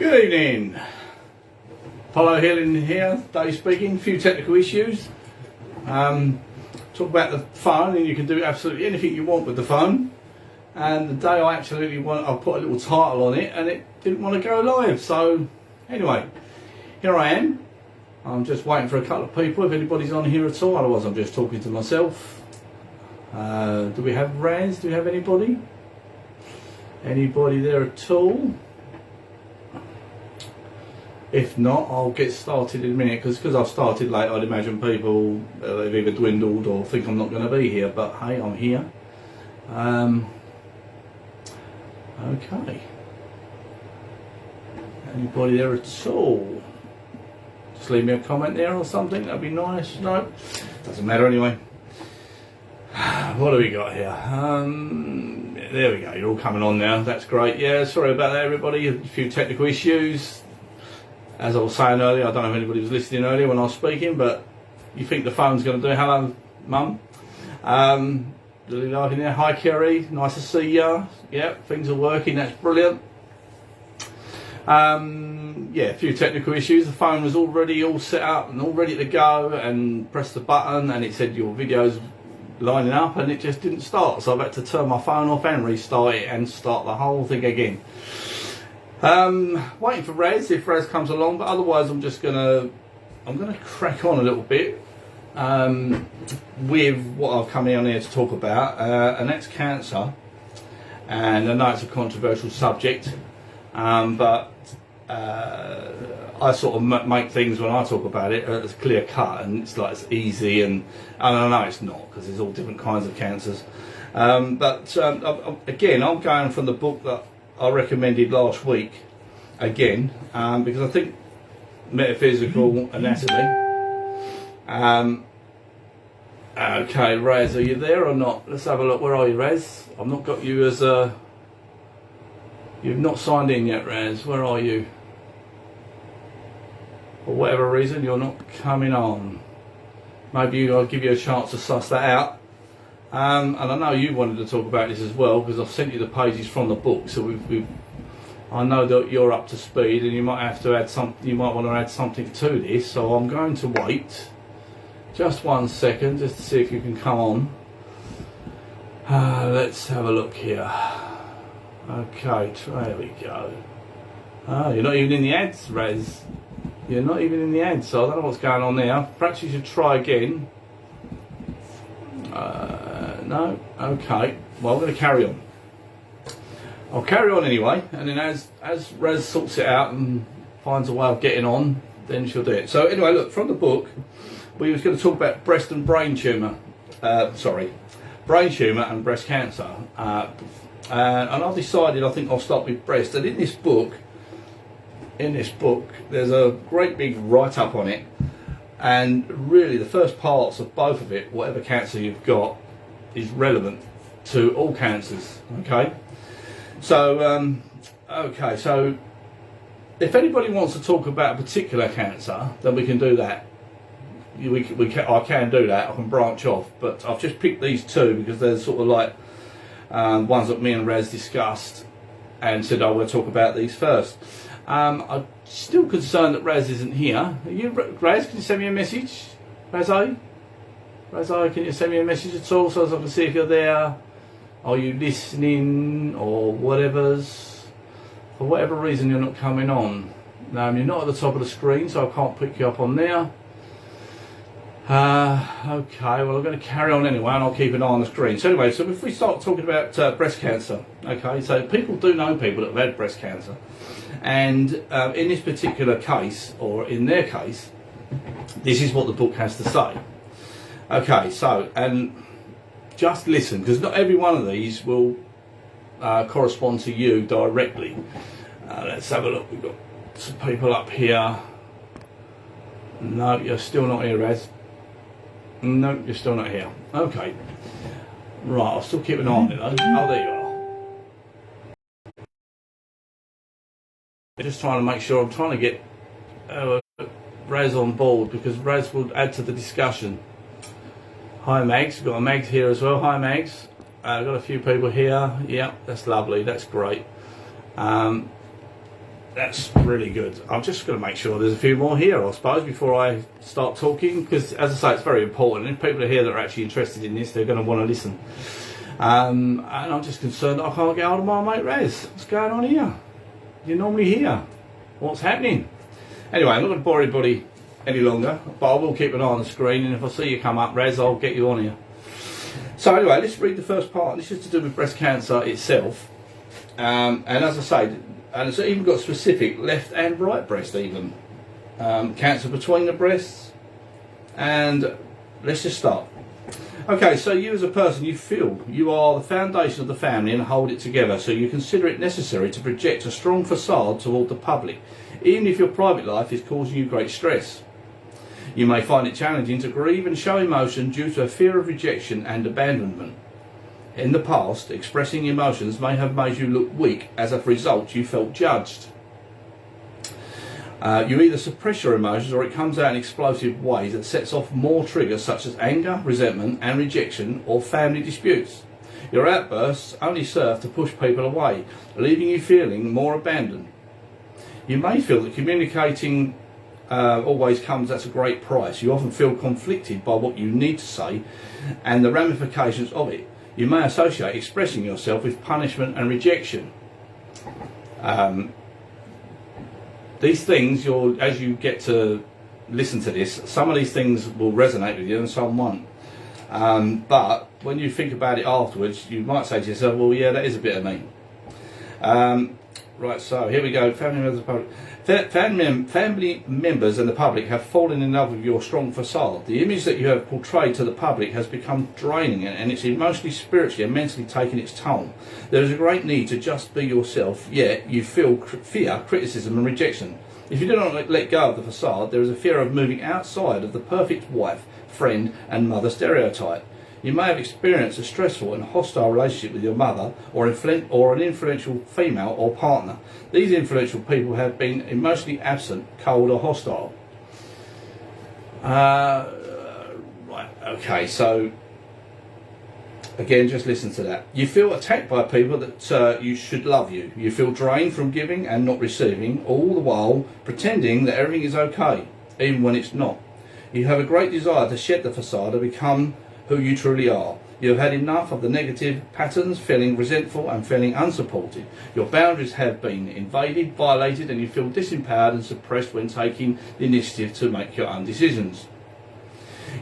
Good evening. Apollo Healing here, Dave speaking. A few technical issues. Talk about the phone, and you can do absolutely anything you want with the phone. And the day I put a little title on it, and it didn't want to go live. So anyway, here I am. I'm just waiting for a couple of people, if anybody's on here at all. Otherwise I'm just talking to myself. Do we have Raz? Do we have anybody? Anybody there at all? If not, I'll get started in a minute, because I've started late. I'd imagine people have either dwindled or think I'm not going to be here, but hey, I'm here. Okay. Anybody there at all? Just leave me a comment there or something, that'd be nice. No, doesn't matter anyway. What do we got here? There we go, you're all coming on now, that's great. Yeah, sorry about that everybody, a few technical issues. As I was saying earlier, I don't know if anybody was listening earlier when I was speaking, but you think the phone's going to do. Hello, Mum. Really liking there. Hi, Kerry. Nice to see you. Yeah, things are working. That's brilliant. Yeah, a few technical issues. The phone was already all set up and all ready to go, and pressed the button, and it said your video's lining up, and it just didn't start. So I've had to turn my phone off and restart it and start the whole thing again. Waiting for Raz, if Raz comes along, but otherwise I'm gonna crack on a little bit with what I've come on here to talk about, and that's cancer. And I know it's a controversial subject, but I sort of make things when I talk about it as clear cut, and it's like it's easy, and I know it's not, because there's all different kinds of cancers. But again, I'm going from the book that I recommended last week again, because I think metaphysical anatomy. Okay, Raz, are you there or not? Let's have a look. Where are you, Raz? I've not got you as a... You've not signed in yet, Raz. Where are you? For whatever reason, you're not coming on. Maybe I'll give you a chance to suss that out. And I know you wanted to talk about this as well, because I've sent you the pages from the book, so I know that you're up to speed, and you might have to add something. You might want to add something to this. So I'm going to wait just 1 second, just to see if you can come on. Let's have a look here. Okay, there we go. You're not even in the ads, Raz. You're not even in the ads, so I don't know what's going on there. Perhaps you should try again. No? Okay. Well, I'm going to carry on. I'll carry on anyway, and then as Raz sorts it out and finds a way of getting on, then she'll do it. So anyway, look, from the book, we was going to talk about breast and brain tumour. Brain tumour and breast cancer. And I've decided I think I'll start with breast. And in this book, there's a great big write-up on it. And really, the first parts of both of it, whatever cancer you've got, is relevant to all cancers. Okay, so so if anybody wants to talk about a particular cancer, then we can do that. I can do that. I can branch off, but I've just picked these two because they're sort of like ones that me and Raz discussed, and said I will talk about these first. I'm still concerned that Raz isn't here. Are you, Raz, can you send me a message? Razzo, can you send me a message at all so I can see if you're there? Are you listening or whatever's? For whatever reason you're not coming on. You're not at the top of the screen, so I can't pick you up on there. Okay, well I'm going to carry on anyway, and I'll keep an eye on the screen. So anyway, so if we start talking about breast cancer, okay, so people do know people that have had breast cancer. And in this particular case, or in their case, this is what the book has to say. Okay, so, and just listen, because not every one of these will correspond to you directly. Let's have a look. We've got some people up here. No, you're still not here, Raz. No, you're still not here. Okay. Right, I'll still keep an eye on it though. Oh, there you are. Just trying to make sure, I'm trying to get Raz on board, because Raz will add to the discussion. Hi Mags, we've got a Mags here as well. Hi Mags. I've got a few people here. Yeah, that's lovely, that's great. That's really good. I'm just going to make sure there's a few more here, I suppose, before I start talking, because as I say, it's very important. If people are here that are actually interested in this, they're going to want to listen. And I'm just concerned that I can't get hold of my mate Rez. What's going on here? You're normally here. What's happening? Anyway, I'm not going to bore everybody any longer, but I will keep an eye on the screen, and if I see you come up, Rez, I'll get you on here. So anyway, let's read the first part. This is to do with breast cancer itself. And as I say, and it's even got specific left and right breast even. Cancer between the breasts. And let's just start. Okay, so you as a person, you feel you are the foundation of the family and hold it together, so you consider it necessary to project a strong facade toward the public, even if your private life is causing you great stress. You may find it challenging to grieve and show emotion due to a fear of rejection and abandonment. In the past, expressing emotions may have made you look weak, as a result you felt judged. You either suppress your emotions or it comes out in explosive ways that sets off more triggers such as anger, resentment and rejection or family disputes. Your outbursts only serve to push people away, leaving you feeling more abandoned. You may feel that communicating always comes at a great price. You often feel conflicted by what you need to say and the ramifications of it. You may associate expressing yourself with punishment and rejection. These things, as you get to listen to this, some of these things will resonate with you and some won't. But when you think about it afterwards, you might say to yourself, well, yeah, that is a bit of me. Right, so here we go. Family members and the public have fallen in love with your strong facade. The image that you have portrayed to the public has become draining, and it's emotionally, spiritually and mentally taking its toll. There is a great need to just be yourself, yet you feel fear, criticism and rejection. If you do not let go of the facade, there is a fear of moving outside of the perfect wife, friend and mother stereotype. You may have experienced a stressful and hostile relationship with your mother or an influential female or partner. These influential people have been emotionally absent, cold or hostile. Right, okay, so again, just listen to that. You feel attacked by people that you should love you. You feel drained from giving and not receiving, all the while pretending that everything is okay, even when it's not. You have a great desire to shed the facade and become who you truly are. You have had enough of the negative patterns, feeling resentful and feeling unsupported. Your boundaries have been invaded, violated, and you feel disempowered and suppressed when taking the initiative to make your own decisions.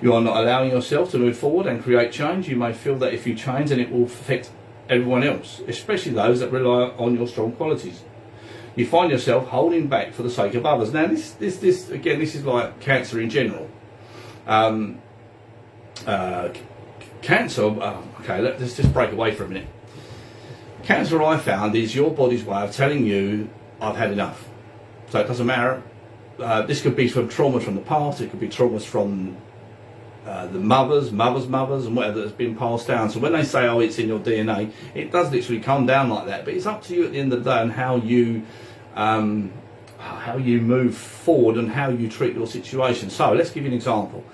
You are not allowing yourself to move forward and create change. You may feel that if you change, then it will affect everyone else, especially those that rely on your strong qualities. You find yourself holding back for the sake of others. Now, this is like cancer in general. Cancer, okay, let's just break away for a minute. Cancer, I found, is your body's way of telling you, I've had enough. So it doesn't matter. This could be from traumas from the past, it could be traumas from the mothers, and whatever that's been passed down. So when they say, oh, it's in your DNA, it does literally come down like that. But it's up to you at the end of the day on how you move forward and how you treat your situation. So let's give you an example.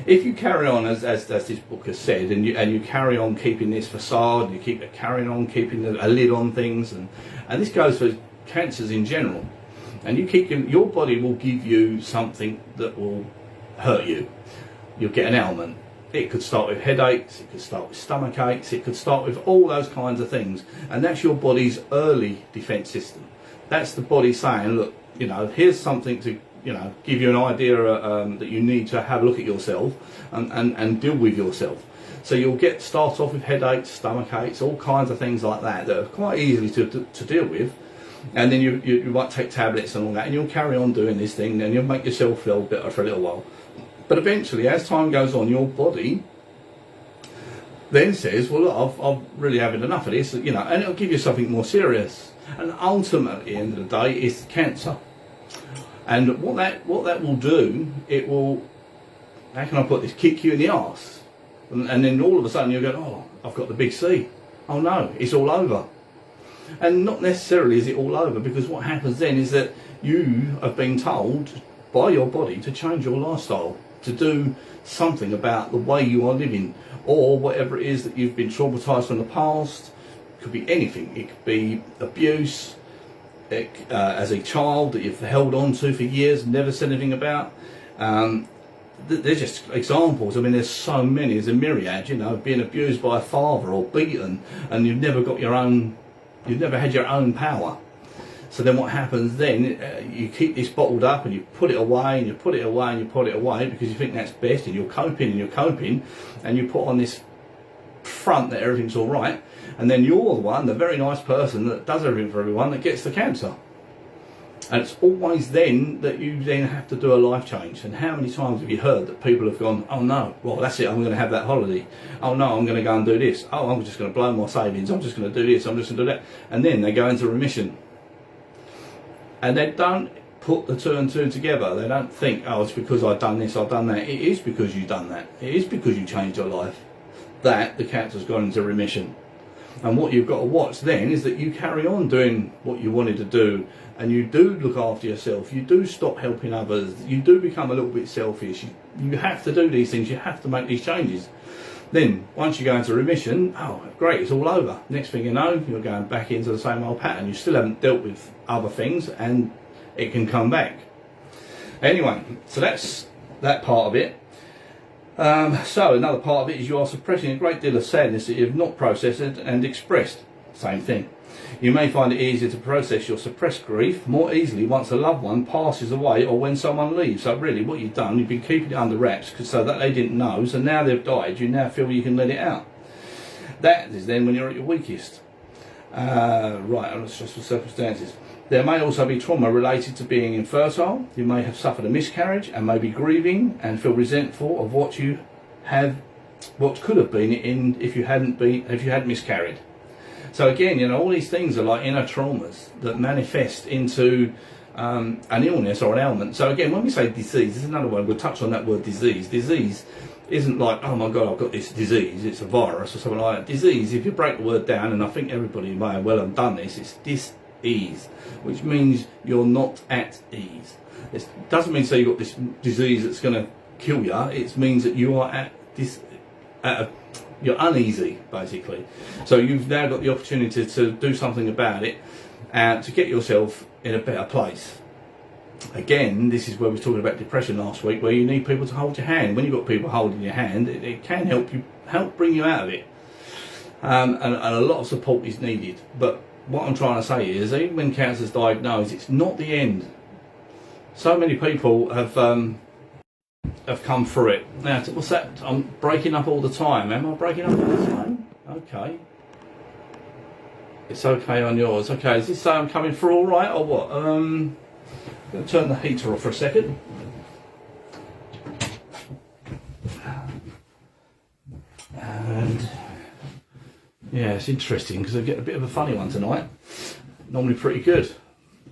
If you carry on as this book has said, and you carry on keeping this facade, you keep carrying on keeping a lid on things, and this goes for cancers in general, and you keep your body will give you something that will hurt you. You'll get an ailment. It could start with headaches, it could start with stomach aches, it could start with all those kinds of things, and that's your body's early defense system. That's the body saying, look, here's something to give you an idea that you need to have a look at yourself and deal with yourself. So you'll start off with headaches, stomach aches, all kinds of things like that are quite easily to deal with, and then you might take tablets and all that, and you'll carry on doing this thing, and you'll make yourself feel better for a little while. But eventually, as time goes on, your body then says, well, look, I'm really having enough of this, and it'll give you something more serious. And ultimately, at the end of the day, it's cancer. And what that will do, it will, how can I put this, kick you in the arse. And then all of a sudden you go, oh, I've got the big C. Oh no, it's all over. And not necessarily is it all over, because what happens then is that you have been told by your body to change your lifestyle, to do something about the way you are living, or whatever it is that you've been traumatized from the past. It could be anything. It could be abuse, as a child that you've held on to for years, never said anything about. They're just examples. I mean, there's so many. There's a myriad, you know, being abused by a father or beaten, and you've never had your own power. So then what happens then, you keep this bottled up and you put it away and you put it away and you put it away because you think that's best, and you're coping and you're coping, and you put on this front that everything's all right, and then you're the one, the very nice person that does everything for everyone, that gets the cancer. And it's always then that you then have to do a life change. And how many times have you heard that people have gone, oh no, well that's it, I'm going to have that holiday. Oh no, I'm going to go and do this. Oh, I'm just going to blow my savings. I'm just going to do this. I'm just going to do that. And then they go into remission. And they don't put the two and two together. They don't think, oh, it's because I've done this, I've done that. It is because you've done that. It is because you changed your life that the cancer's gone into remission. And what you've got to watch then is that you carry on doing what you wanted to do, and you do look after yourself, you do stop helping others, you do become a little bit selfish. You have to do these things, you have to make these changes. Then, once you go into remission, oh, great, it's all over. Next thing you know, you're going back into the same old pattern. You still haven't dealt with other things, and it can come back. Anyway, so that's that part of it. So another part of it is you are suppressing a great deal of sadness that you have not processed and expressed. Same thing. You may find it easier to process your suppressed grief more easily once a loved one passes away or when someone leaves. So really what you've done, you've been keeping it under wraps so that they didn't know, so now they've died, you now feel you can let it out. That is then when you're at your weakest. Right, under stressful circumstances. There may also be trauma related to being infertile. You may have suffered a miscarriage and may be grieving and feel resentful of what could have been if you had miscarried. So again, you know, all these things are like inner traumas that manifest into an illness or an ailment. So again, when we say disease, there's another word, we'll touch on that word disease. Disease isn't like, oh my God, I've got this disease, it's a virus or something like that. Disease, if you break the word down, and I think everybody may well have done this, it's dis-ease, which means you're not at ease. It doesn't mean say you've got this disease that's going to kill you, it means that you are you're uneasy, basically. So you've now got the opportunity to do something about it and to get yourself in a better place. Again, this is where we were talking about depression last week, where you need people to hold your hand. When you've got people holding your hand, it can help bring you out of it. And a lot of support is needed. But what I'm trying to say is, even when cancer is diagnosed, it's not the end. So many people have come through it. Now, what's that? I'm breaking up all the time. Am I breaking up all the time? Okay. It's okay on yours. Okay, is this coming through all right or what? I'm going to turn the heater off for a second. And yeah, it's interesting because I get a bit of a funny one tonight. Normally pretty good.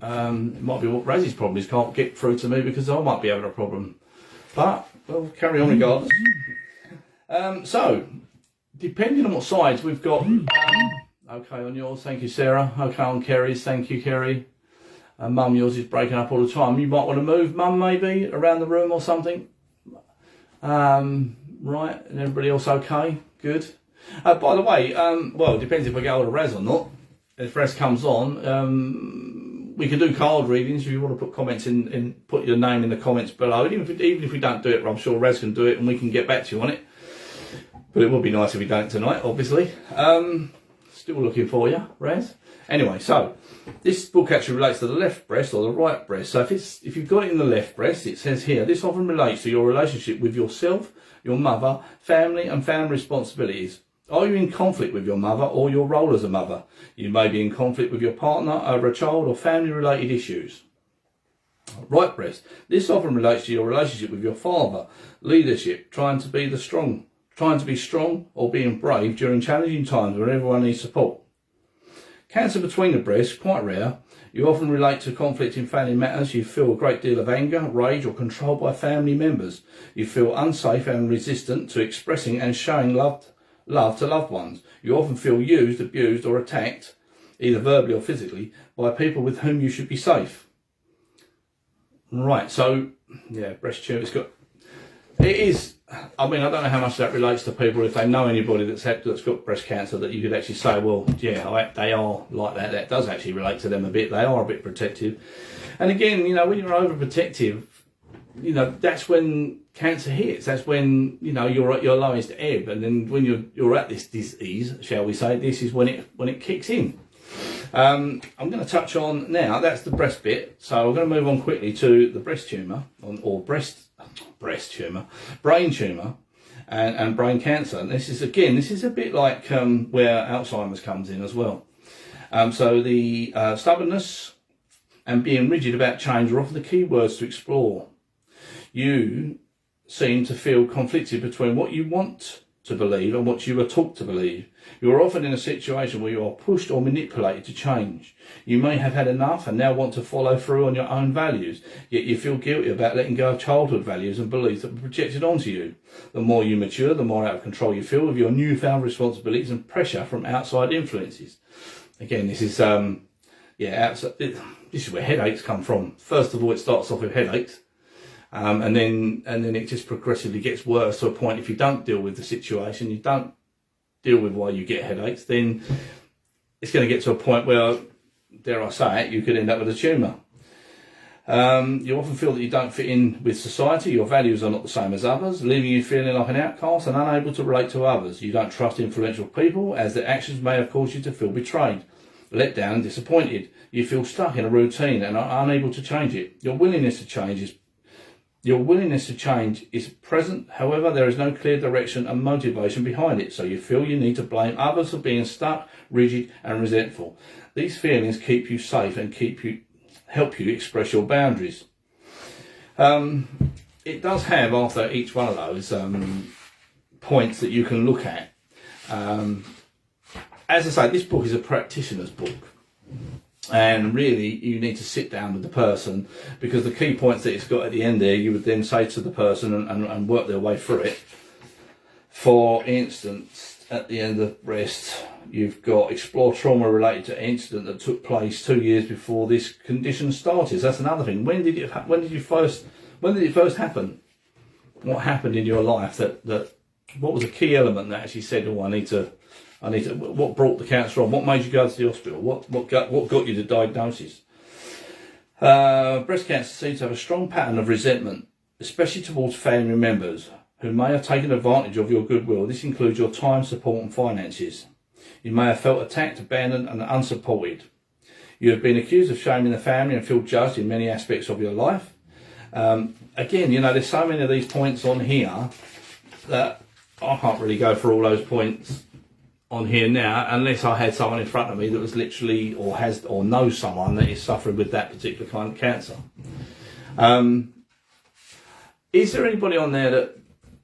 It might be what Razzy's problem is, can't get through to me because I might be having a problem. But we'll carry on regardless. So, depending on what sides we've got, okay on yours, thank you Sarah. Okay on Kerry's, thank you Kerry. Mum, yours is breaking up all the time. You might want to move, Mum, maybe around the room or something. Right, and everybody else okay? Good. By the way, well, it depends if I get hold of Raz or not. If Raz comes on, we can do card readings if you want to put comments in, put your name in the comments below. Even if we don't do it, I'm sure Raz can do it and we can get back to you on it. But it would be nice if we don't tonight, obviously. Still looking for you, Raz. Anyway, so this book actually relates to the left breast or the right breast. So if you've got it in the left breast, it says here, this often relates to your relationship with yourself, your mother, family and family responsibilities. Are you in conflict with your mother or your role as a mother? You may be in conflict with your partner over a child or family related issues. Right breast. This often relates to your relationship with your father, leadership, trying to be strong or being brave during challenging times when everyone needs support. Cancer between the breasts, quite rare. You often relate to conflict in family matters. You feel a great deal of anger, rage or control by family members. You feel unsafe and resistant to expressing and showing love to loved ones. You often feel used, abused or attacked, either verbally or physically, by people with whom you should be safe. Right, so, yeah, breast tumour, it's got It is. I mean, I don't know how much that relates to people. If they know anybody that's got breast cancer, that you could actually say, well, yeah, they are like that. That does actually relate to them a bit. They are a bit protective. And again, you know, when you're overprotective, you know, that's when cancer hits. That's when, you know, you're at your lowest ebb. And then when you're at this disease, shall we say, this is when it kicks in. I'm going to touch on now, that's the breast bit. So we're going to move on quickly to the breast tumour, or brain tumour and brain cancer. And this is a bit like where Alzheimer's comes in as well. So the stubbornness and being rigid about change are often the key words to explore. You seem to feel conflicted between what you want to believe and what you are taught to believe. You are often in a situation where you are pushed or manipulated to change. You may have had enough and now want to follow through on your own values, yet you feel guilty about letting go of childhood values and beliefs that were projected onto you. The more you mature, the more out of control you feel with your newfound responsibilities and pressure from outside influences. Again, this is this is where headaches come from. First of all, it starts off with headaches. And then it just progressively gets worse to a point, if you don't deal with the situation, you don't deal with why you get headaches, then it's going to get to a point where, dare I say it, you could end up with a tumour. You often feel that you don't fit in with society, your values are not the same as others, leaving you feeling like an outcast and unable to relate to others. You don't trust influential people, as their actions may have caused you to feel betrayed, let down and disappointed. You feel stuck in a routine and are unable to change it. Your willingness to change is present, however, there is no clear direction and motivation behind it, so you feel you need to blame others for being stuck, rigid and resentful. These feelings keep you safe and help you express your boundaries. It does have, after each one of those points that you can look at, as I say, this book is a practitioner's book. And really, you need to sit down with the person, because the key points that it's got at the end there, you would then say to the person and work their way through it. For instance, at the end of breast, you've got explore trauma related to an incident that took place 2 years before this condition started. So that's another thing. When did it first happen? What happened in your life that what was a key element that actually said, oh, I need to, what brought the cancer on? What made you go to the hospital? What got you the diagnosis? Breast cancer seems to have a strong pattern of resentment, especially towards family members who may have taken advantage of your goodwill. This includes your time, support and finances. You may have felt attacked, abandoned and unsupported. You have been accused of shaming the family and feel judged in many aspects of your life. Again, you know, there's so many of these points on here that I can't really go through all those points on here now, unless I had someone in front of me that was literally, or knows someone that is suffering with that particular kind of cancer. Is there anybody on there that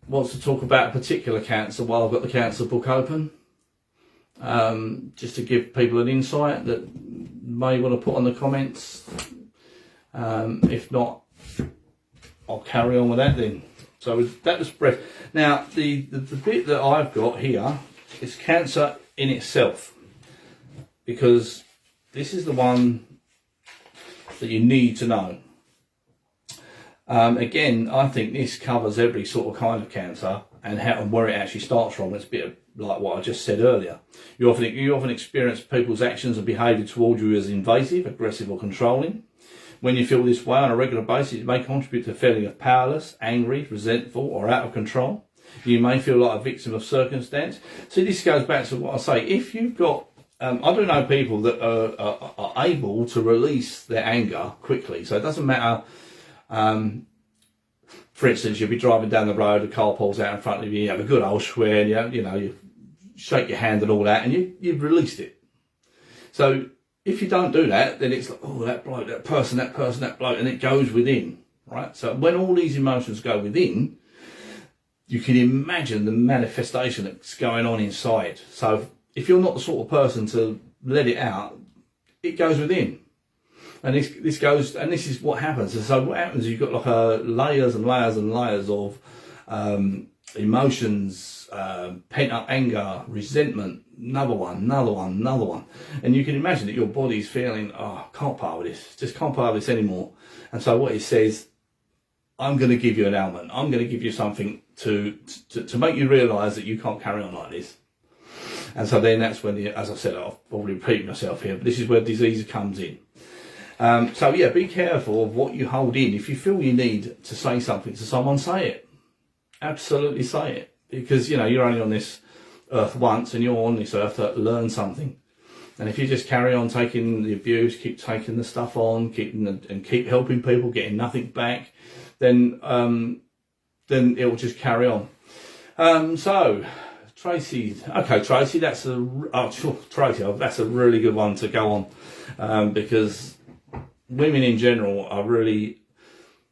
wants to talk about a particular cancer while I've got the cancer book open? Just to give people an insight that may want to put on the comments. If not, I'll carry on with that then. So that was breast. Now, the bit that I've got here, it's cancer in itself, because this is the one that you need to know. Again, I think this covers every sort of kind of cancer and how and where it actually starts from. It's a bit like what I just said earlier. You often experience people's actions and behaviour towards you as invasive, aggressive or controlling. When you feel this way on a regular basis, it may contribute to a feeling of powerless, angry, resentful or out of control. You may feel like a victim of circumstance. See, this goes back to what I say. If you've got, I do know people that are able to release their anger quickly. So it doesn't matter. For instance, you'll be driving down the road, a car pulls out in front of you, you have a good old swear, you shake your hand and all that, and you've released it. So if you don't do that, then it's like, oh, that bloke, that person, that bloke, and it goes within, right? So when all these emotions go within, you can imagine the manifestation that's going on inside. So if you're not the sort of person to let it out, it goes within. And this goes, and this is what happens. And so what happens is you've got like layers and layers and layers of emotions, pent up anger, resentment, another one. And you can imagine that your body's feeling, oh, I can't part with this, just can't part with this anymore. And so what it says, I'm going to give you an ailment. I'm going to give you something to make you realise that you can't carry on like this. And so then that's when, as I said, I'll probably repeat myself here, but this is where disease comes in. So yeah, be careful of what you hold in. If you feel you need to say something to someone, say it. Absolutely say it. Because, you know, you're only on this earth once, and you're on this earth to learn something. And if you just carry on taking the abuse, keep taking the stuff on, keep helping people, getting nothing back, then it will just carry on. So Tracy, okay, Tracy, that's a really good one to go on, because women in general are really,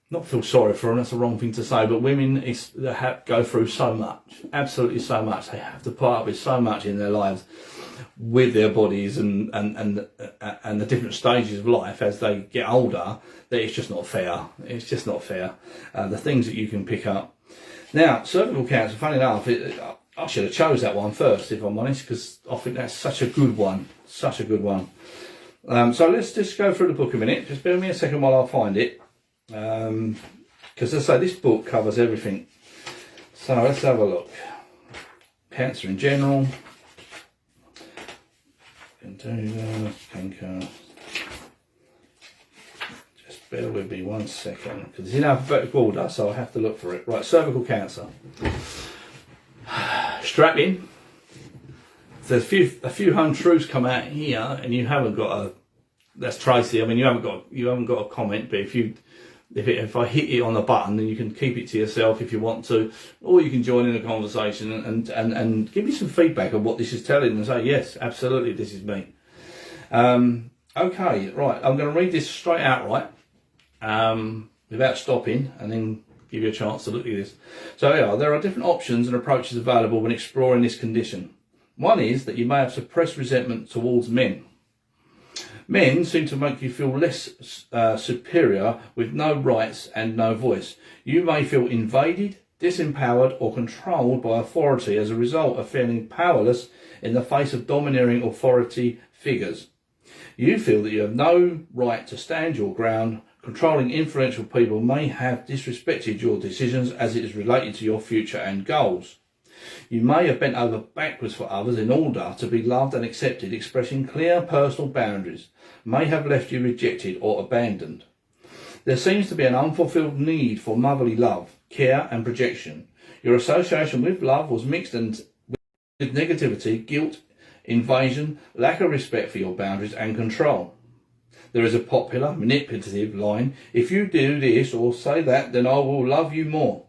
not feel sorry for them, that's the wrong thing to say, but women go through so much, absolutely so much. They have to put up with so much in their lives, with their bodies and the different stages of life as they get older, that it's just not fair. It's just not fair. The things that you can pick up. Now, cervical cancer, funny enough, I should have chose that one first, if I'm honest, because I think that's such a good one. Such a good one. So let's just go through the book a minute. Just bear with me a second while I find it. Because as I say, this book covers everything. So let's have a look. Cancer in general. Cancer. Just bear with me 1 second, because it's in alphabetical order, so I have to look for it. Right, cervical cancer. Strap in. There's a few untruths come out here, and you haven't got a. That's Tracy. I mean, you haven't got a comment, but if I hit it on the button, then you can keep it to yourself if you want to, or you can join in a conversation and give me some feedback on what this is telling, and say, yes, absolutely, this is me. Okay, right, I'm going to read this straight out, right, without stopping, and then give you a chance to look at this. So yeah, there are different options and approaches available when exploring this condition. One is that you may have suppressed resentment towards men. Men seem to make you feel less superior, with no rights and no voice. You may feel invaded, disempowered or controlled by authority as a result of feeling powerless in the face of domineering authority figures. You feel that you have no right to stand your ground. Controlling influential people may have disrespected your decisions as it is related to your future and goals. You may have bent over backwards for others in order to be loved and accepted, expressing clear personal boundaries, may have left you rejected or abandoned. There seems to be an unfulfilled need for motherly love, care and projection. Your association with love was mixed with negativity, guilt, invasion, lack of respect for your boundaries and control. There is a popular, manipulative line, if you do this or say that, then I will love you more.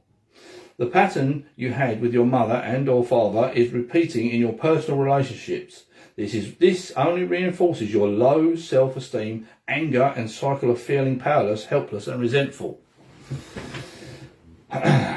The pattern you had with your mother and or father is repeating in your personal relationships. This only reinforces your low self-esteem, anger and cycle of feeling powerless, helpless and resentful.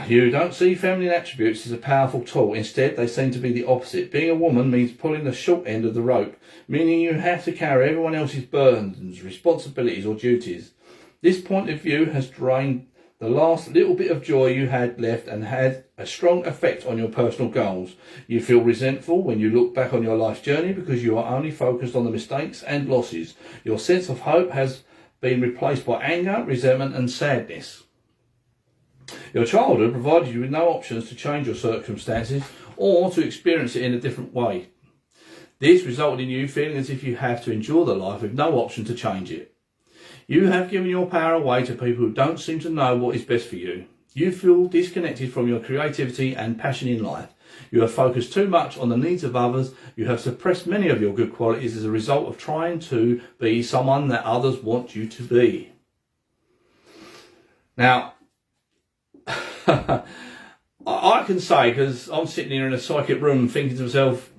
You don't see feminine attributes as a powerful tool. Instead, they seem to be the opposite. Being a woman means pulling the short end of the rope, meaning you have to carry everyone else's burdens, responsibilities or duties. This point of view has drained the last little bit of joy you had left and had a strong effect on your personal goals. You feel resentful when you look back on your life journey because you are only focused on the mistakes and losses. Your sense of hope has been replaced by anger, resentment and sadness. Your childhood provided you with no options to change your circumstances or to experience it in a different way. This resulted in you feeling as if you have to endure the life with no option to change it. You have given your power away to people who don't seem to know what is best for you. You feel disconnected from your creativity and passion in life. You have focused too much on the needs of others. You have suppressed many of your good qualities as a result of trying to be someone that others want you to be. Now, I can say, because I'm sitting here in a psychic room thinking to myself,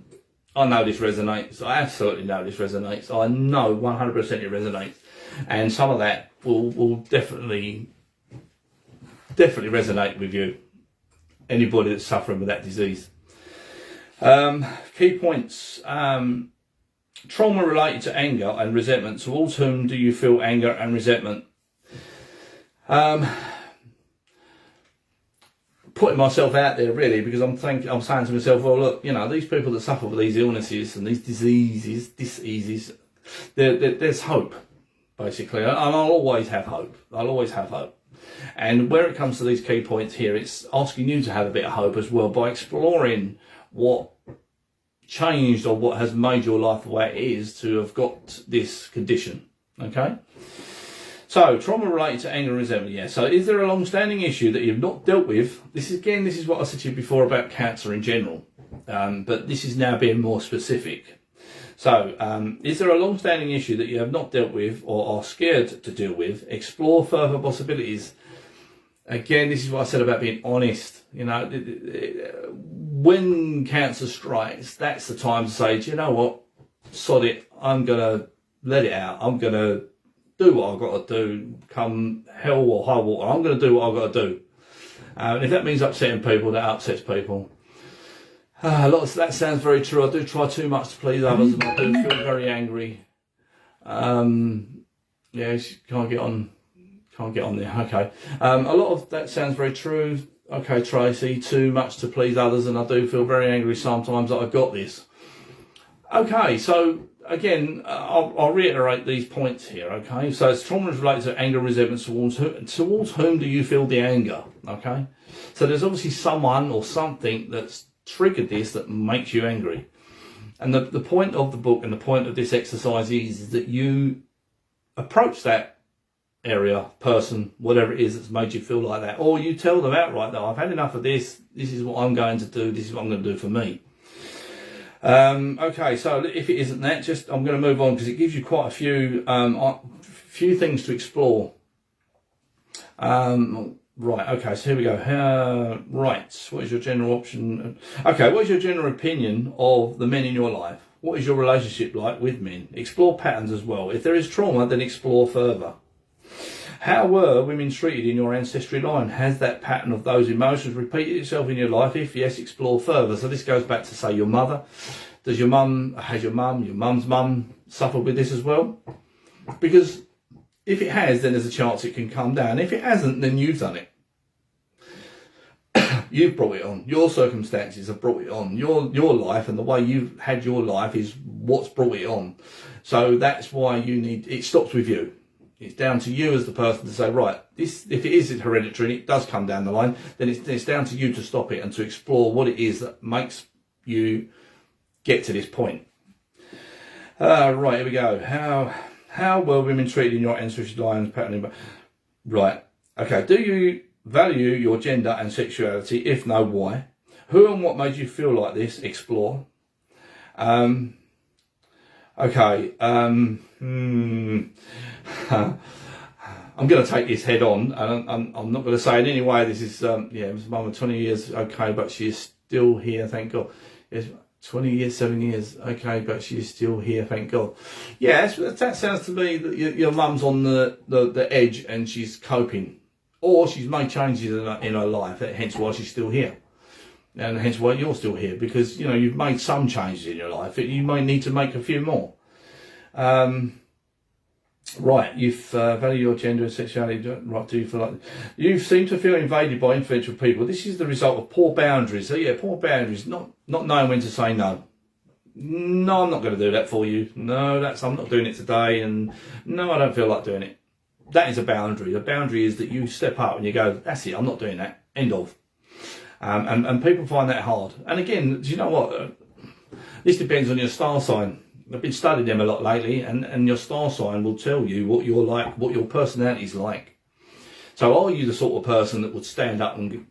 I know this resonates. I absolutely know this resonates. I know 100% it resonates. And some of that will definitely resonate with you. Anybody that's suffering with that disease. Key points. Trauma related to anger and resentment. Towards whom do you feel anger and resentment? Putting myself out there really, because I'm saying to myself, well, look, you know, these people that suffer with these illnesses and these diseases, there's hope. Basically, and I'll always have hope. I'll always have hope. And where it comes to these key points here, it's asking you to have a bit of hope as well by exploring what changed or what has made your life the way it is to have got this condition. Okay? So, trauma related to anger and resentment. Yeah. So, is there a long-standing issue that you've not dealt with? This is what I said to you before about cancer in general. But this is now being more specific. So, is there a long-standing issue that you have not dealt with or are scared to deal with? Explore further possibilities. Again, this is what I said about being honest. You know, when cancer strikes, that's the time to say, do you know what? Sod it. I'm going to let it out. I'm going to do what I've got to do. Come hell or high water, I'm going to do what I've got to do. If that means upsetting people, that upsets people. A lot of that sounds very true. I do try too much to please others, and I do feel very angry. Yeah, can't get on there. Okay. A lot of that sounds very true. Okay, Tracy, too much to please others, and I do feel very angry sometimes that I've got this. Okay, so again, I'll reiterate these points here. Okay, so it's trauma related to anger, resentment towards whom do you feel the anger? Okay, so there's obviously someone or something that's triggered this that makes you angry. And the point of the book and the point of this exercise is that you approach that area, person, whatever it is that's made you feel like that, or you tell them outright that I've had enough of this, this is what I'm going to do, this is what I'm going to do for me. Okay, so if it isn't that, I'm going to move on because it gives you quite a few things to explore. Right, okay, so here we go. Right, what is your general option? Okay, what is your general opinion of the men in your life? What is your relationship like with men? Explore patterns as well. If there is trauma, then explore further. How were women treated in your ancestry line? Has that pattern of those emotions repeated itself in your life? If yes, explore further. So this goes back to, say, your mother. Has your mum's mum suffered with this as well? Because if it has, then there's a chance it can come down. If it hasn't, then you've done it. You've brought it on. Your circumstances have brought it on. Your life and the way you've had your life is what's brought it on. So that's why it stops with you. It's down to you as the person to say, right, this, if it is hereditary and it does come down the line, then it's down to you to stop it and to explore what it is that makes you get to this point. Right, here we go. How were women treated in your ancestry lines pattern? Right, okay. Do you value your gender and sexuality? If no, why? Who and what made you feel like this? Explore. Okay. I'm going to take this head on, and I'm not going to say in any way this is, it was mum of 20 years, okay, but she is still here, thank God. Yes, 20 years, 7 years, okay, but she is still here, thank God. Yeah, that sounds to me that your mum's on the edge and she's coping, or she's made changes in her life, hence why she's still here. And hence why you're still here, because, you've made some changes in your life. You may need to make a few more. Right, you've value your gender and sexuality. Right, do you feel like you seem to feel invaded by influential people? This is the result of poor boundaries. So yeah, poor boundaries, not knowing when to say no. No, I'm not going to do that for you. No, I'm not doing it today, and no, I don't feel like doing it. That is a boundary. A boundary is that you step up and you go, that's it, I'm not doing that. End of. And people find that hard. And again, do you know what? This depends on your star sign. I've been studying them a lot lately, and your star sign will tell you what you're like, what your personality's like. So are you the sort of person that would stand up and,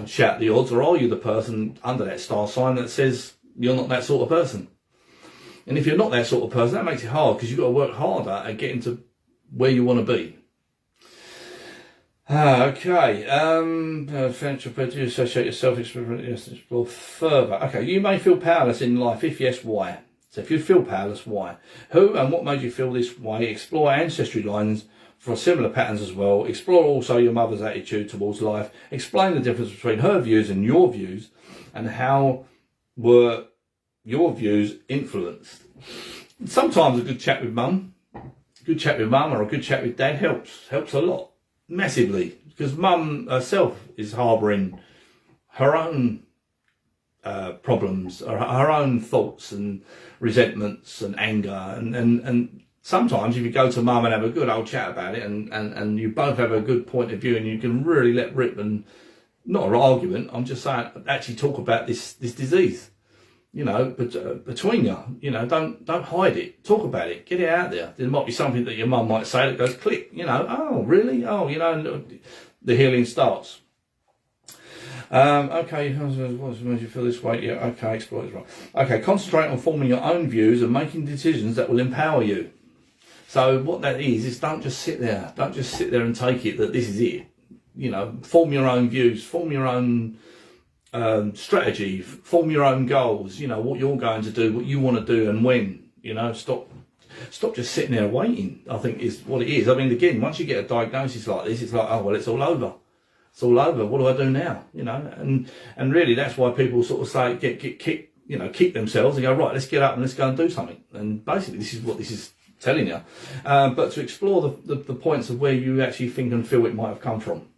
shout the odds, or are you the person under that star sign that says you're not that sort of person? And if you're not that sort of person, that makes it hard, because you've got to work harder at getting to where you want to be. Okay. Do you associate yourself, explore further. Okay, you may feel powerless in life. If yes, why? So if you feel powerless, why? Who and what made you feel this way? Explore ancestry lines for similar patterns as well. Explore also your mother's attitude towards life. Explain the difference between her views and your views, and how were your views influenced. Sometimes a good chat with mum, or a good chat with dad helps a lot, massively, because mum herself is harbouring her own problems, or her own thoughts and resentments and anger, and sometimes if you go to mum and have a good old chat about it, and you both have a good point of view, and you can really let rip, and not an argument, I'm just saying, actually talk about this disease, you know, but between you, you know, don't hide it, talk about it, get it out there. There might be something that your mum might say that goes click, you know, oh really, oh, you know, the healing starts. Okay, what makes you feel this way? Yeah, okay, explore it wrong. Okay, concentrate on forming your own views and making decisions that will empower you. So what that is don't just sit there. Don't just sit there and take it that this is it. You know, form your own views, form your own strategy, form your own goals. You know, what you're going to do, what you want to do and when. You know, stop just sitting there waiting, I think is what it is. I mean, again, once you get a diagnosis like this, it's like, oh, well, it's all over. It's all over. What do I do now? You know, and really that's why people sort of say, keep themselves and go, right, let's get up and let's go and do something. And basically this is what this is telling you. But to explore the points of where you actually think and feel it might have come from.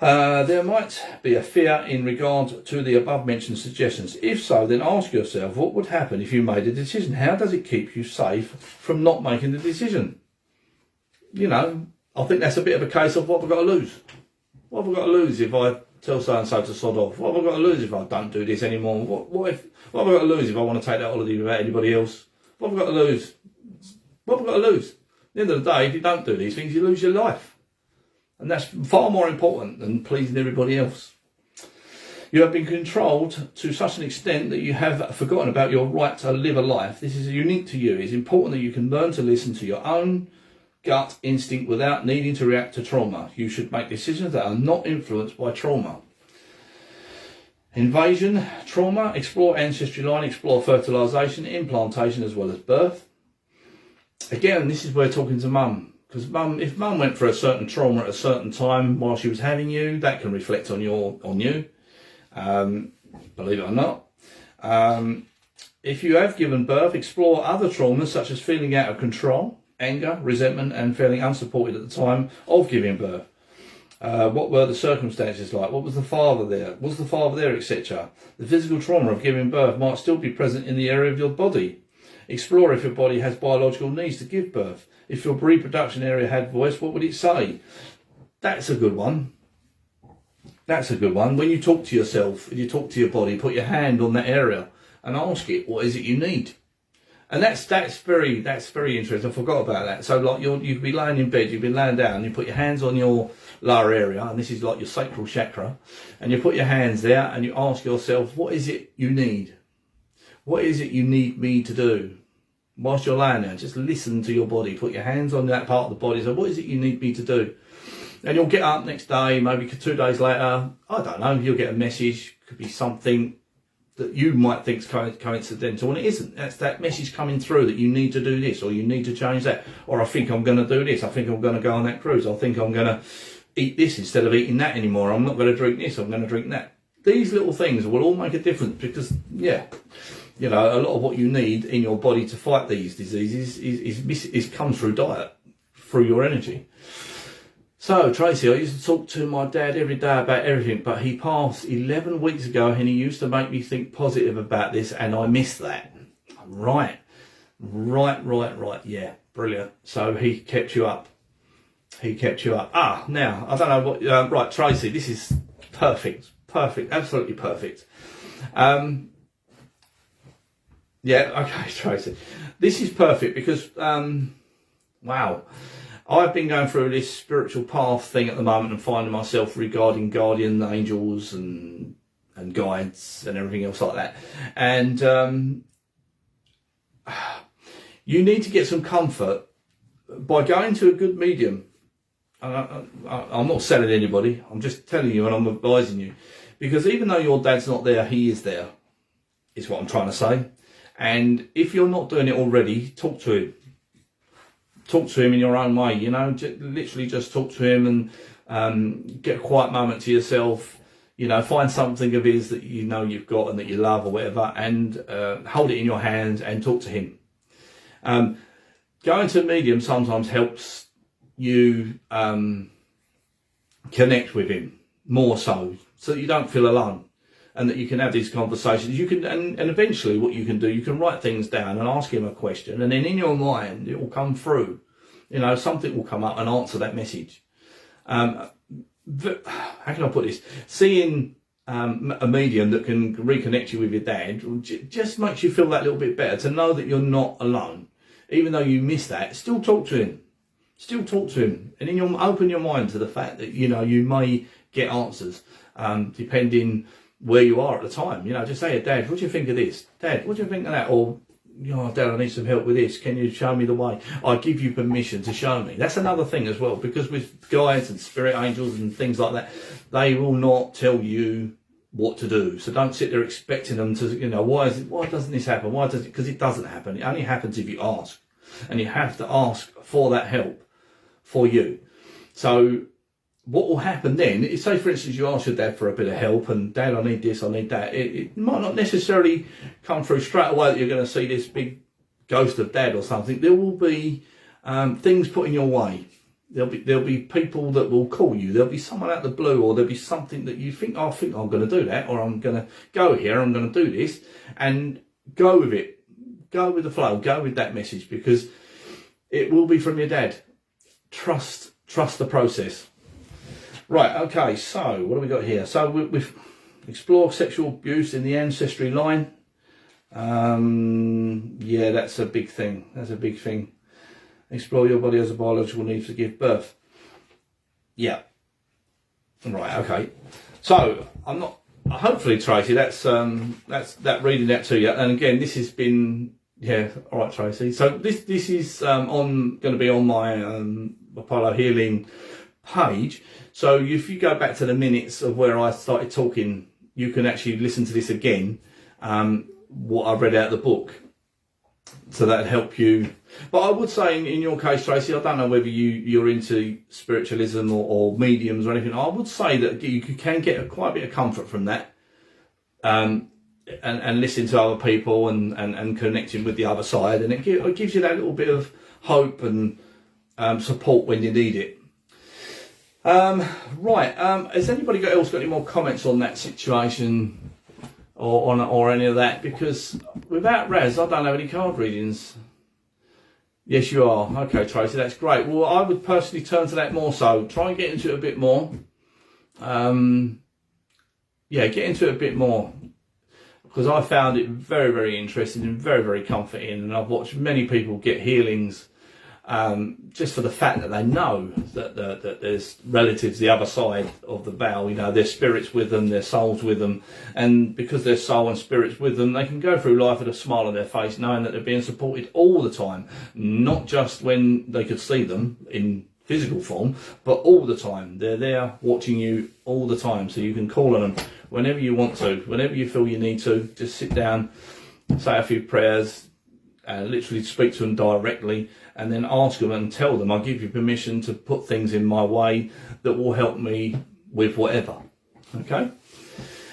There might be a fear in regard to the above mentioned suggestions. If so, then ask yourself, what would happen if you made a decision? How does it keep you safe from not making the decision? You know, I think that's a bit of a case of what have I got to lose? What have I got to lose if I tell so-and-so to sod off? What have I got to lose if I don't do this anymore? What have I got to lose if I want to take that holiday without anybody else? What have I got to lose? What have I got to lose? At the end of the day, if you don't do these things, you lose your life. And that's far more important than pleasing everybody else. You have been controlled to such an extent that you have forgotten about your right to live a life. This is unique to you. It's important that you can learn to listen to your own gut instinct without needing to react to trauma. You should make decisions that are not influenced by trauma. Invasion, trauma, explore ancestry line, explore fertilisation, implantation as well as birth. Again, this is where talking to mum. Because if mum went for a certain trauma at a certain time while she was having you, that can reflect on you. Believe it or not. If you have given birth, explore other traumas such as feeling out of control, anger, resentment, and feeling unsupported at the time of giving birth. What were the circumstances like? What was the father there? Was the father there, etc.? The physical trauma of giving birth might still be present in the area of your body. Explore if your body has biological needs to give birth. If your reproduction area had voice, what would it say? That's a good one. That's a good one. When you talk to yourself, when you talk to your body, put your hand on that area and ask it, what is it you need? And that's very interesting. I forgot about that. So like you could be laying in bed, you've been laying down, you put your hands on your lower area, and this is like your sacral chakra, and you put your hands there and you ask yourself, what is it you need? What is it you need me to do? Whilst you're laying there, just listen to your body. Put your hands on that part of the body. So what is it you need me to do? And you'll get up next day, maybe 2 days later, I don't know, you'll get a message. Could be something that you might think is coincidental, and it isn't. That's that message coming through that you need to do this, or you need to change that, or I think I'm going to do this, I think I'm going to go on that cruise, I think I'm going to eat this instead of eating that anymore, I'm not going to drink this, I'm going to drink that. These little things will all make a difference because, yeah, you know, a lot of what you need in your body to fight these diseases is comes through diet, through your energy. So, Tracy, I used to talk to my dad every day about everything, but he passed 11 weeks ago and he used to make me think positive about this, and I missed that. Right. Yeah, brilliant. So he kept you up. Now, I don't know what... right, Tracy, this is perfect, absolutely perfect. Yeah, okay, Tracy. This is perfect because, wow. I've been going through this spiritual path thing at the moment and finding myself regarding guardian angels and guides and everything else like that. And you need to get some comfort by going to a good medium. I'm not selling anybody. I'm just telling you and I'm advising you. Because even though your dad's not there, he is there, is what I'm trying to say. And if you're not doing it already, talk to him. Talk to him in your own way, you know, literally just talk to him and get a quiet moment to yourself, you know, find something of his that you know you've got and that you love or whatever, and hold it in your hands and talk to him. Going to a medium sometimes helps you connect with him more so that you don't feel alone. and that you can have these conversations. You can, and eventually what you can do, you can write things down and ask him a question, and then in your mind it will come through. You know, something will come up and answer that message. How can I put this? Seeing a medium that can reconnect you with your dad just makes you feel that little bit better, to know that you're not alone. Even though you miss that, still talk to him. Still talk to him. And then you'll open your mind to the fact that, you know, you may get answers, depending where you are at the time. You know, just say, Dad, what do you think of this? Dad, what do you think of that? Or, you know, Dad, I need some help with this. Can you show me the way? I give you permission to show me. That's another thing as well, because with guides and spirit angels and things like that, they will not tell you what to do. So don't sit there expecting them to, you know, why doesn't this happen? Why does it? Because it doesn't happen. It only happens if you ask. And you have to ask for that help for you. So what will happen then is, say for instance you ask your dad for a bit of help, and Dad, I need this, I need that. It might not necessarily come through straight away that you're going to see this big ghost of Dad or something. There will be things put in your way. There'll be people that will call you. There'll be someone out of the blue, or there'll be something that you think, oh, I think I'm going to do that, or I'm going to go here, I'm going to do this, and go with it. Go with the flow. Go with that message, because it will be from your dad. Trust the process. Right, okay, so what have we got here? So we've explored sexual abuse in the ancestry line. Yeah, that's a big thing. That's a big thing. Explore your body as a biological need to give birth. Yeah. Right, okay. So I'm not, hopefully, Tracy, that's that reading that to you. And again, this has been, yeah, all right, Tracy. So this is going to be on my Apollo Healing page. So if you go back to the minutes of where I started talking, you can actually listen to this again, what I read out of the book. So that'll help you. But I would say in your case, Tracy, I don't know whether you're into spiritualism or mediums or anything. I would say that you can get quite a bit of comfort from that, and listening to other people and connecting with the other side, and it gives you that little bit of hope and support when you need it. Right, has anybody else got any more comments on that situation or any of that? Because without Raz, I don't have any card readings. Yes, you are. Okay, Tracy, that's great. Well, I would personally turn to that more so. Try and get into it a bit more. Yeah, get into it a bit more, because I found it very, very interesting and very, very comforting. And I've watched many people get healings just for the fact that they know that there's relatives the other side of the veil. You know, their spirits with them, their souls with them, and because their soul and spirits with them, they can go through life with a smile on their face, knowing that they're being supported all the time, not just when they could see them in physical form, but all the time. They're there watching you all the time, so you can call on them whenever you want to, whenever you feel you need to. Just sit down, say a few prayers, literally speak to them directly, and then ask them and tell them, I give you permission to put things in my way that will help me with whatever. Okay?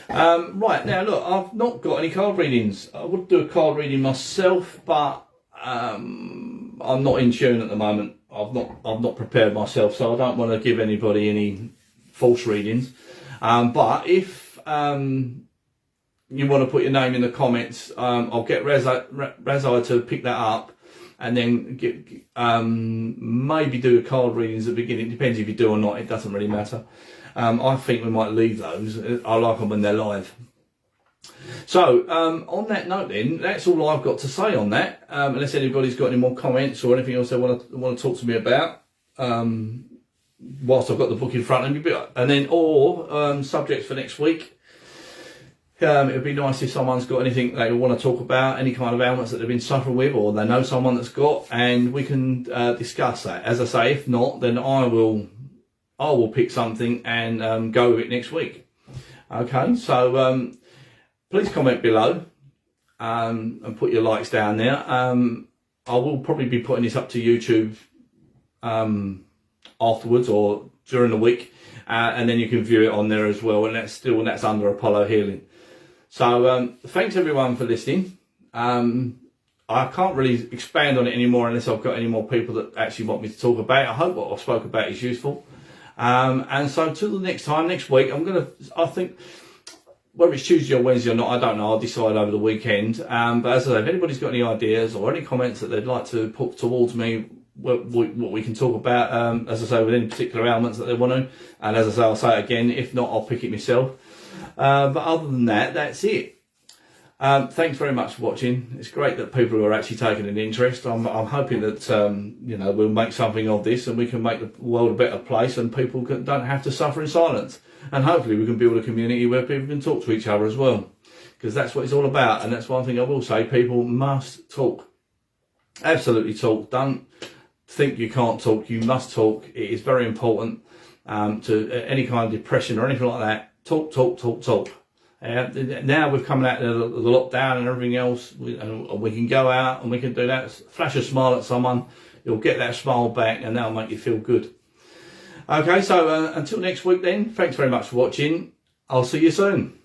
Right, now look, I've not got any card readings. I would do a card reading myself, but I'm not in tune at the moment. I've not prepared myself, so I don't want to give anybody any false readings. But if you want to put your name in the comments, I'll get Razai to pick that up, and then maybe do a card readings at the beginning. It depends if you do or not. It doesn't really matter. I think we might leave those. I like them when they're live. So on that note, then, that's all I've got to say on that. Unless anybody's got any more comments or anything else they want to talk to me about, whilst I've got the book in front of me, and then subjects for next week. It would be nice if someone's got anything they want to talk about, any kind of ailments that they've been suffering with, or they know someone that's got, and we can discuss that. As I say, if not, then I will pick something and go with it next week. Okay, so please comment below and put your likes down there. I will probably be putting this up to YouTube afterwards or during the week, and then you can view it on there as well, and that's under Apollo Healing. So thanks everyone for listening. I can't really expand on it anymore unless I've got any more people that actually want me to talk about it. I hope what I've spoke about is useful. And so till the next time, next week, I think whether it's Tuesday or Wednesday or not, I don't know. I'll decide over the weekend. But as I say, if anybody's got any ideas or any comments that they'd like to put towards me, what we can talk about, as I say, with any particular elements that they want to. And as I say, I'll say it again. If not, I'll pick it myself. But other than that, that's it. Thanks very much for watching. It's great that people are actually taking an interest. I'm hoping that you know, we'll make something of this and we can make the world a better place and people don't have to suffer in silence. And hopefully we can build a community where people can talk to each other as well, because that's what it's all about. And that's one thing I will say: people must talk. Absolutely talk. Don't think you can't talk. You must talk. It is very important to any kind of depression or anything like that. Talk, talk, talk, talk. Now we've come out of the lockdown and everything else, and we can go out and we can do that. Flash a smile at someone, you'll get that smile back, and that'll make you feel good. Okay, so until next week then, thanks very much for watching. I'll see you soon.